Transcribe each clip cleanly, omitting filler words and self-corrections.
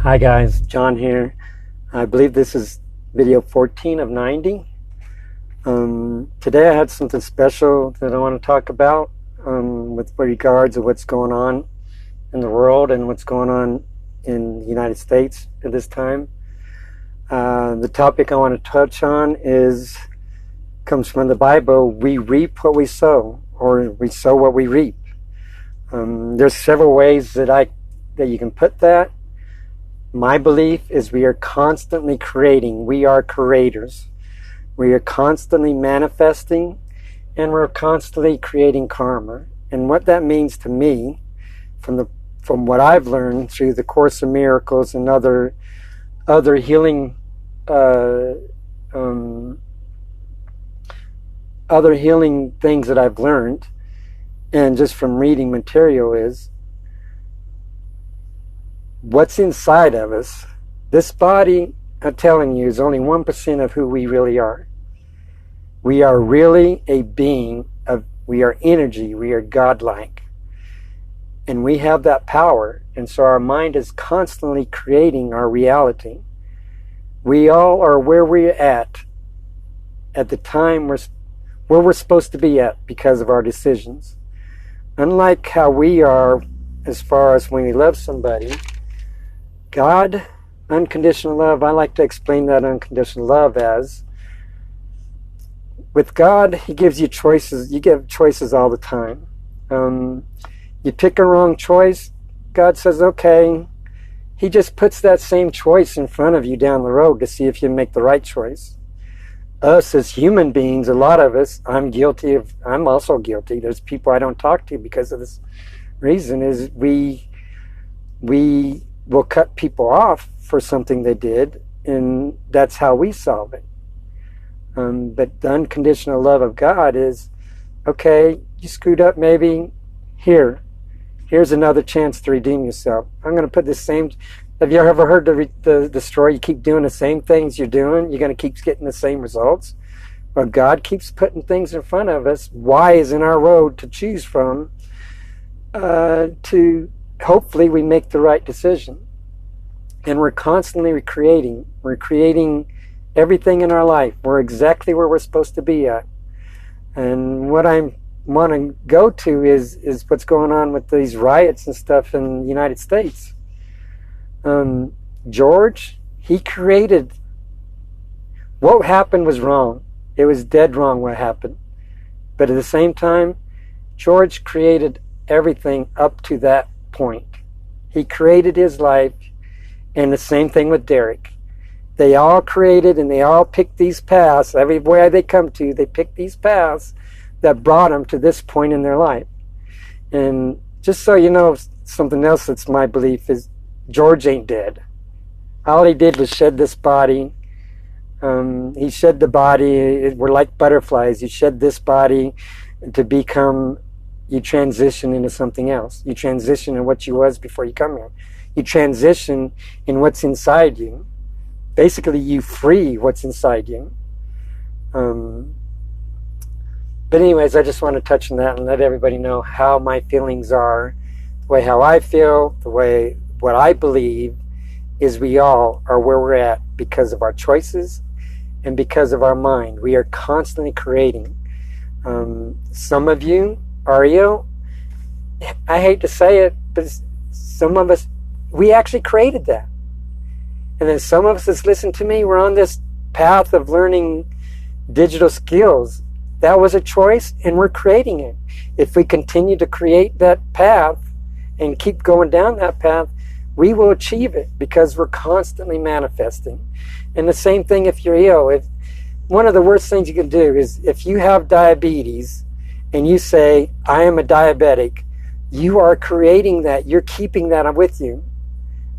Hi guys, John here. I believe this is video 14 of 90. Today I had something special that I want to talk about with regards to what's going on in the world and what's going on in the United States at this time. The topic I want to touch on comes from the Bible. We reap what we sow, or we sow what we reap. There's several ways that you can put that. My belief is we are constantly creating. We are creators. We are constantly manifesting, and we're constantly creating karma. And what that means to me, from what I've learned through the Course of Miracles and other healing things that I've learned, and just from reading material, is what's inside of us. This body, I'm telling you, is only 1% of who we really are. We are really a being we are energy, we are godlike. And we have that power, and so our mind is constantly creating our reality. We all are where we're at the time where we're supposed to be at because of our decisions. Unlike how we are as far as when we love somebody, God, unconditional love, I like to explain that unconditional love as, with God, He gives you choices. You get choices all the time. You pick a wrong choice, God says, okay. He just puts that same choice in front of you down the road to see if you make the right choice. Us as human beings, a lot of us, I'm also guilty. There's people I don't talk to because of this reason, is we will cut people off for something they did, and that's how we solve it. But the unconditional love of God is, okay, you screwed up maybe, here's another chance to redeem yourself. I'm going to put the same. Have you ever heard the story, you keep doing the same things you're doing, you're going to keep getting the same results? Well, God keeps putting things in front of us, wise in our road to choose from, to hopefully we make the right decision. And we're constantly recreating. We're creating everything in our life. We're exactly where we're supposed to be at. And what I want to go to is what's going on with these riots and stuff in the United States. George, he created. What happened was wrong. It was dead wrong what happened. But at the same time, George created everything up to that point. He created his life, and the same thing with Derek. They all created, and they all picked these paths. Everywhere they come to, they picked these paths that brought them to this point in their life. And just so you know, something else that's my belief is George ain't dead. All he did was shed this body. He shed the body. We're like butterflies. You shed this body to become, you transition into something else. You transition in what you was before you come here. You transition in what's inside you. Basically, you free what's inside you. But anyways, I just want to touch on that and let everybody know how my feelings are, the way how I feel, the way what I believe is we all are where we're at because of our choices and because of our mind. We are constantly creating. Some of you are ill. I hate to say it, but some of us, we actually created that. And then some of us that's listened to me, we're on this path of learning digital skills. That was a choice, and we're creating it. If we continue to create that path and keep going down that path, we will achieve it because we're constantly manifesting. And the same thing if you're ill. One of the worst things you can do is if you have diabetes and you say, I am a diabetic, you are creating that. You're keeping that with you.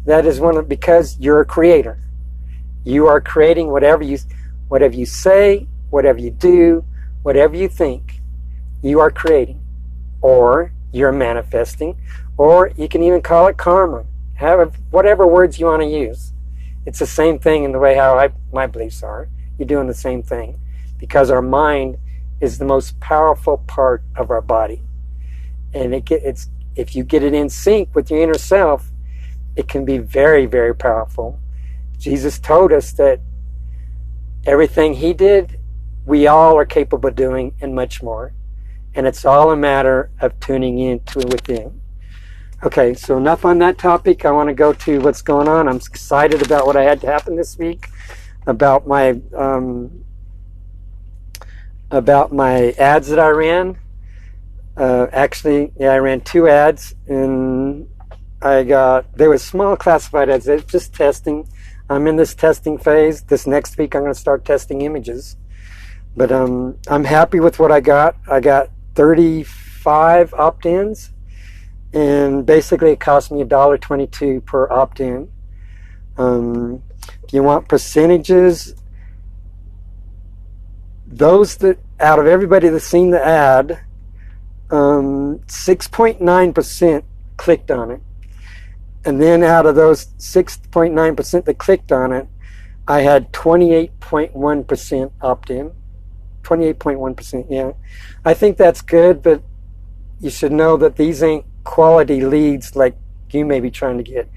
That is because you're a creator. You are creating whatever you say, whatever you do, whatever you think, you are creating. Or you're manifesting. Or you can even call it karma. Have whatever words you want to use. It's the same thing in the way how my beliefs are. You're doing the same thing. Because our mind is the most powerful part of our body. And if you get it in sync with your inner self, it can be very, very powerful. Jesus told us that everything he did, we all are capable of doing, and much more. And it's all a matter of tuning into within. Okay, so enough on that topic. I want to go to what's going on. I'm excited about what I had to happen this week, about my ads that I ran. Actually, yeah, I ran 2 ads, and they were small classified ads. They're just testing. I'm in this testing phase. This next week, I'm going to start testing images. But I'm happy with what I got. I got 35 opt-ins, and basically it cost me $1.22 per opt-in. If you want percentages, those that out of everybody that's seen the ad, 6.9% clicked on it. And then out of those 6.9% that clicked on it, I had 28.1% opt-in. 28.1%, yeah. I think that's good, but you should know that these ain't quality leads like you may be trying to get.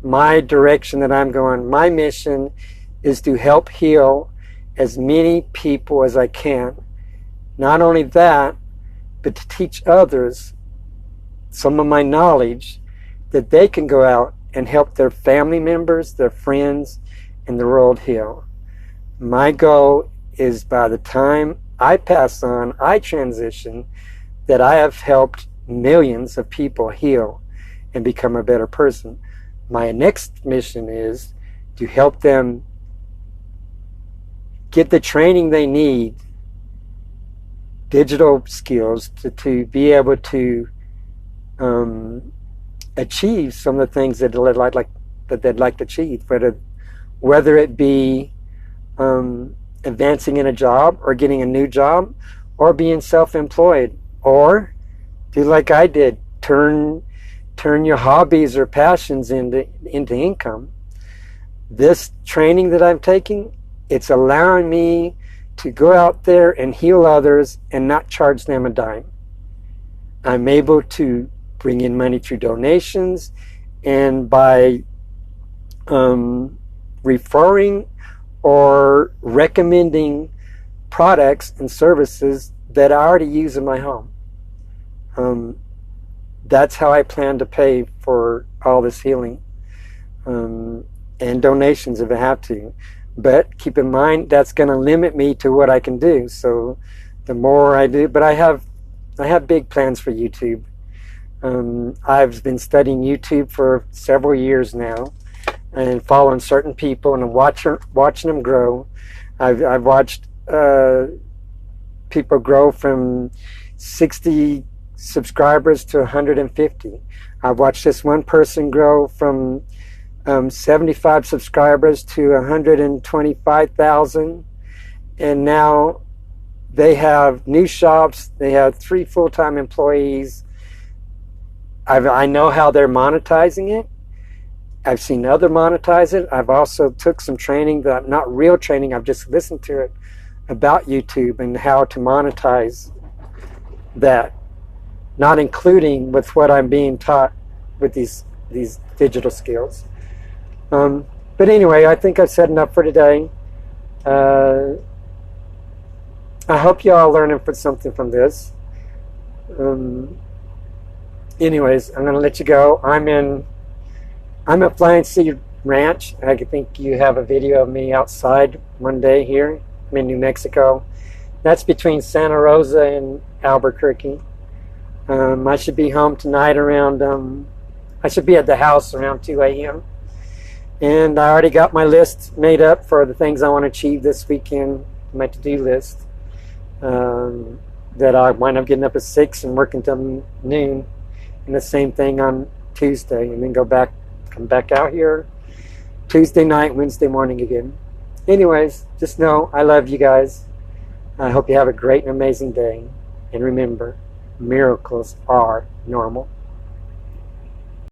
My direction that I'm going, my mission is to help heal as many people as I can. Not only that, but to teach others some of my knowledge that they can go out and help their family members, their friends, and the world heal. My goal is by the time I pass on, I transition, that I have helped millions of people heal and become a better person. My next mission is to help them get the training they need, digital skills, to be able to achieve some of the things that they'd like to achieve, whether it be advancing in a job, or getting a new job, or being self-employed, or do like I did, turn your hobbies or passions into income. This training that I'm taking, it's allowing me to go out there and heal others and not charge them a dime. I'm able to bring in money through donations and by referring or recommending products and services that I already use in my home. That's how I plan to pay for all this healing, and donations if I have to. But keep in mind, that's going to limit me to what I can do. So the more I do, but I have big plans for YouTube. I've been studying YouTube for several years now, and following certain people and watching them grow. I've watched people grow from 60 subscribers to 150. I've watched this one person grow from 75 subscribers to 125,000, and now they have new shops. They have 3 full-time employees. I know how they're monetizing it. I've seen other monetize it. I've also took some training, that not real training, I've just listened to it, about YouTube and how to monetize that, not including with what I'm being taught with these digital skills. But anyway, I think I've said enough for today. I hope you all learning something from this. Anyways, I'm going to let you go. I'm at Flying Sea Ranch. I think you have a video of me outside one day here. I'm in New Mexico. That's between Santa Rosa and Albuquerque. I should be home tonight around, I should be at the house around 2 a.m. And I already got my list made up for the things I want to achieve this weekend, my to-do list. That I wind up getting up at 6 and working till noon. And the same thing on Tuesday, and then come back out here Tuesday night, Wednesday morning again. Anyways, just know I love you guys. I hope you have a great and amazing day. And remember, miracles are normal.